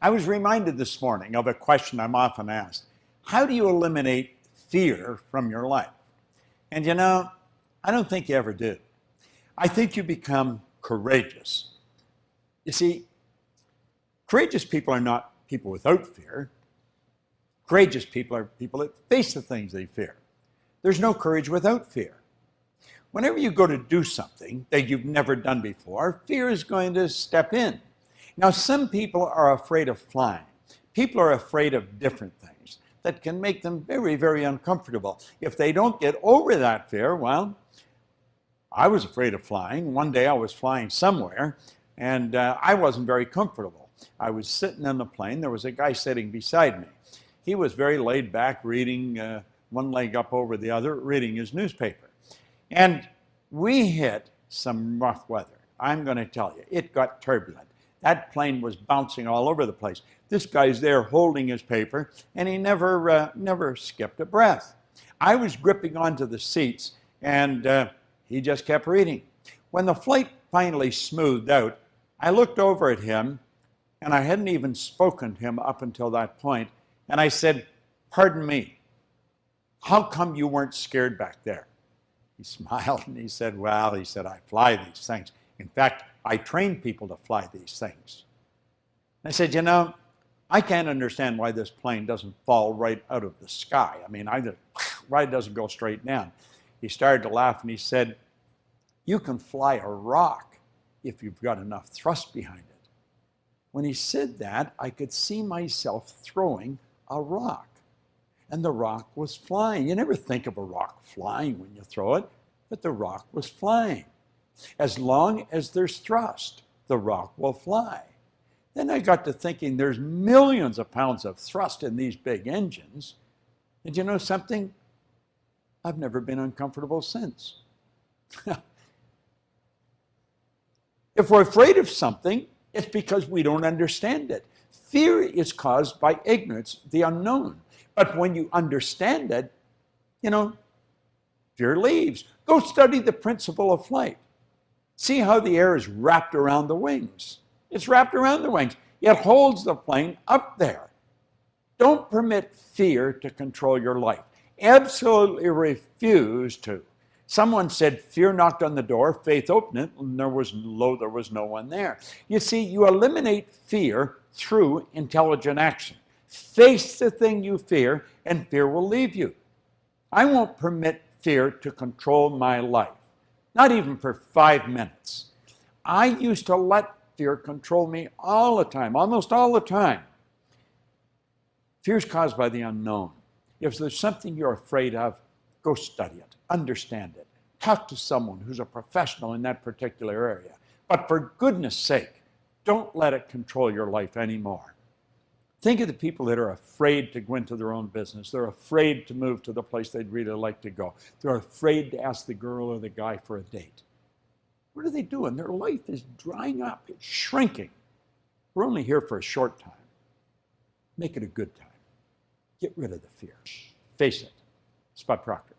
I was reminded this morning of a question I'm often asked. How do you eliminate fear from your life? And you know, I don't think you ever do. I think you become courageous. You see, courageous people are not people without fear. Courageous people are people that face the things they fear. There's no courage without fear. Whenever you go to do something that you've never done before, fear is going to step in. Now, some people are afraid of flying. People are afraid of different things that can make them very, very uncomfortable. If they don't get over that fear, well, I was afraid of flying. One day I was flying somewhere, and I wasn't very comfortable. I was sitting in the plane. There was a guy sitting beside me. He was very laid back, reading one leg up over the other, reading his newspaper. And we hit some rough weather. I'm going to tell you, it got turbulent. That plane was bouncing all over the place. This guy's there holding his paper, and he never skipped a breath. I was gripping onto the seats, and he just kept reading. When the flight finally smoothed out, I looked over at him, and I hadn't even spoken to him up until that point, and I said, "Pardon me, how come you weren't scared back there?" He smiled and he said, "Well," he said, "I fly these things. In fact, I train people to fly these things." I said, "You know, I can't understand why this plane doesn't fall right out of the sky. I mean, why it doesn't go straight down." He started to laugh and he said, "You can fly a rock if you've got enough thrust behind it." When he said that, I could see myself throwing a rock. And the rock was flying. You never think of a rock flying when you throw it, but the rock was flying. As long as there's thrust, the rock will fly. Then I got to thinking there's millions of pounds of thrust in these big engines. And you know something? I've never been uncomfortable since. If we're afraid of something, it's because we don't understand it. Fear is caused by ignorance, the unknown. But when you understand it, you know, fear leaves. Go study the principle of flight. See how the air is wrapped around the wings. It's wrapped around the wings. It holds the plane up there. Don't permit fear to control your life. Absolutely refuse to. Someone said, fear knocked on the door, faith opened it, and there was no one there. You see, you eliminate fear through intelligent action. Face the thing you fear, and fear will leave you. I won't permit fear to control my life, not even for 5 minutes. I used to let fear control me all the time, almost all the time. Fear is caused by the unknown. If there's something you're afraid of, go study it, understand it. Talk to someone who's a professional in that particular area. But for goodness sake, don't let it control your life anymore. Think of the people that are afraid to go into their own business. They're afraid to move to the place they'd really like to go. They're afraid to ask the girl or the guy for a date. What are they doing? Their life is drying up. It's shrinking. We're only here for a short time. Make it a good time. Get rid of the fear. Face it. Spot Proctor.